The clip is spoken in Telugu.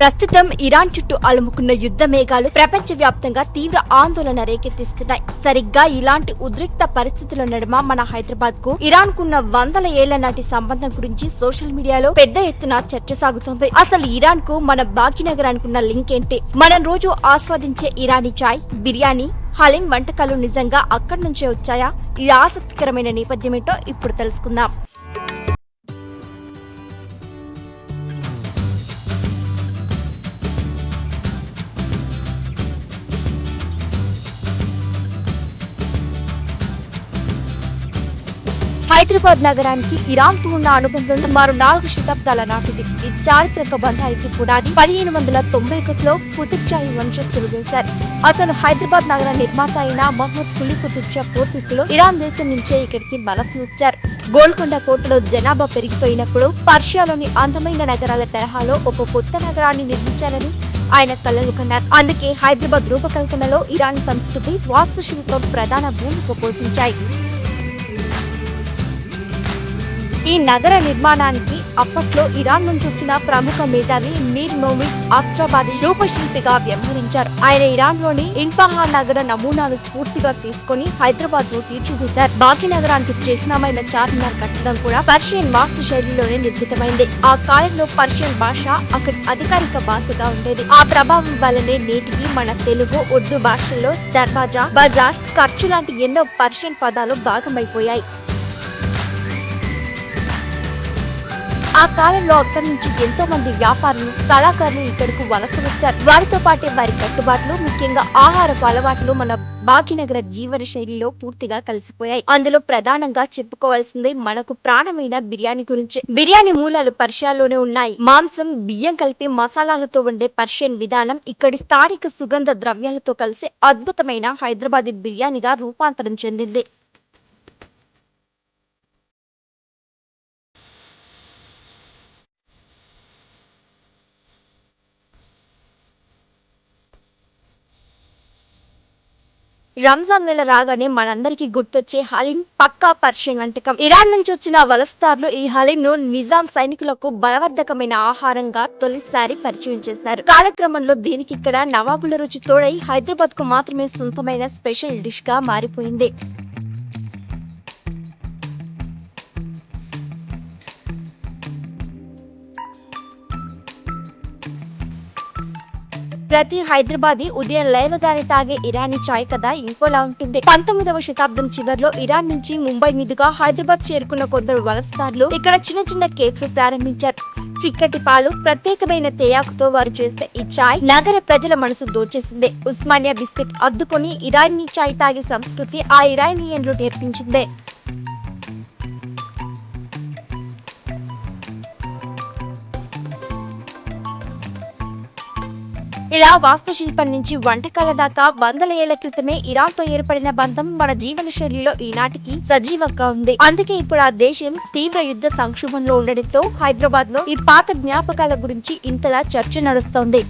ప్రస్తుతం ఇరాన్ చుట్టూ అలుముకున్న యుద్ధ మేఘాలు ప్రపంచవ్యాప్తంగా తీవ్ర ఆందోళన రేకెత్తిస్తున్నాయి. సరిగ్గా ఇలాంటి ఉద్రిక్త పరిస్థితుల నడుమ మన హైదరాబాద్ కు ఇరాన్ కున్న వందల ఏళ్ల నాటి సంబంధం గురించి సోషల్ మీడియాలో పెద్ద ఎత్తున చర్చ సాగుతోంది. అసలు ఇరాన్ కు మన భాగ్యనగరానికి ఉన్న లింక్ ఏంటి? మనం రోజు ఆస్వాదించే ఇరానీ చాయ్, బిర్యానీ, హలీం వంటకాలు నిజంగా అక్కడి నుంచే వచ్చాయా? ఈ ఆసక్తికరమైన నేపథ్యమేంటో ఇప్పుడు తెలుసుకుందాం. హైదరాబాద్ నగరానికి ఇరాన్ తో ఉన్న అనుబంధం సుమారు 4 శతాబ్దాల నాటిది. ఈ చారిత్రక బంధానికి పునాది 1591లో కుతుబ్ షాహీ వంశస్థులు వేశారు. అతను హైదరాబాద్ నగర నిర్మాత అయిన మహమ్మద్ కులీ కుతుబ్ షా పూర్వీకులు ఇరాన్ దేశం నుంచే ఇక్కడికి వలస వచ్చారు. గోల్కొండ కోటలో జనాభా పెరిగిపోయినప్పుడు పర్షియాలోని అందమైన నగరాల తరహాలో ఒక కొత్త నగరాన్ని నిర్మించాలని ఆయన కలలు కన్నారు. అందుకే హైదరాబాద్ రూపకల్పనలో ఇరాన్ సంస్కృతి, వాస్తుశిల్పం ప్రధాన భూమిక పోషించాయి. ఈ నగర నిర్మాణానికి అప్పట్లో ఇరాన్ నుంచి వచ్చిన ప్రముఖ మేధావి మీర్ మోమిన్ ఆఫ్రాబాదీ రూపశిల్పిగా వ్యవహరించారు. ఆయన ఇరాన్ లోని ఇన్ఫాహాన్ నగర నమూనాలు స్ఫూర్తిగా తీసుకుని హైదరాబాద్ ను తీర్చిదిద్దారు. భాగ్యనగరానికి చిహ్నమైన చార్మినార్ కట్టడం కూడా పర్షియన్ వాస్తు శైలిలోనే నిర్మితమైంది. ఆ కాలంలో పర్షియన్ భాష అక్కడి అధికారిక భాషగా ఉండేది. ఆ ప్రభావం వల్లనే నేటికి మన తెలుగు, ఉర్దూ భాషల్లో దర్వాజా, బజార్, ఖర్చు లాంటి ఎన్నో పర్షియన్ పదాలు భాగమైపోయాయి. ఆ కాలంలో అక్కడి నుంచి ఎంతో మంది వ్యాపారులు, కళాకారులు ఇక్కడకు వలస వచ్చారు. వారితో పాటే వారి కట్టుబాట్లు, ముఖ్యంగా ఆహారపు అలవాట్లు మన భాగ్యనగర జీవన శైలిలో పూర్తిగా కలిసిపోయాయి. అందులో ప్రధానంగా చెప్పుకోవాల్సింది మనకు ప్రాణమైన బిర్యానీ గురించి. బిర్యానీ మూలాలు పర్షియాలోనే ఉన్నాయి. మాంసం, బియ్యం కలిపి మసాలాలతో వండే పర్షియన్ విధానం ఇక్కడి స్థానిక సుగంధ ద్రవ్యాలతో కలిసి అద్భుతమైన హైదరాబాదీ బిర్యానీగా రూపాంతరం చెందింది. రంజాన్ నెల రాగానే మనందరికీ గుర్తొచ్చే హలీం పక్కా పర్షియన్ వంటకం. ఇరాన్ నుంచి వచ్చిన వలసదారులు ఈ హలీం ను నిజాం సైనికులకు బలవర్ధకమైన ఆహారంగా తొలిసారి పరిచయం చేశారు. కాలక్రమంలో దీనికి ఇక్కడ నవాబుల రుచి తోడై హైదరాబాద్ కు మాత్రమే సొంతమైన స్పెషల్ డిష్ గా మారిపోయింది. ప్రతి హైదరాబాదీ ఉదయం లేవగానే తాగే ఇరానీ చాయ్ కథ ఇంకోలా ఉంటుంది. 19వ శతాబ్దం చివరిలో ఇరాన్ నుంచి ముంబై మీదుగా హైదరాబాద్ చేరుకున్న కొందరు వలసదారులు ఇక్కడ చిన్న చిన్న కేఫ్లు ప్రారంభించారు. చిక్కటి పాలు, ప్రత్యేకమైన తేయాకుతో వారు చేసే ఈ చాయ్ నగర ప్రజల మనసు దోచేసిందే. ఉస్మానియా బిస్కెట్ అద్దుకొని ఇరానీ చాయ్ తాగే సంస్కృతి ఆ ఇరానియన్లు నేర్పించిందే. ఇలా వాస్తుశిల్పం నుంచి వంటకాల దాకా వందల ఏళ్ల క్రితమే ఇరాన్ తో ఏర్పడిన బంధం మన జీవన శైలిలో ఈనాటికి సజీవంగా ఉంది. అందుకే ఇప్పుడు ఆ దేశం తీవ్ర యుద్ధ సంక్షోభంలో ఉండడంతో హైదరాబాద్ లో ఈ పాత జ్ఞాపకాల గురించి ఇంతలా చర్చ నడుస్తోంది.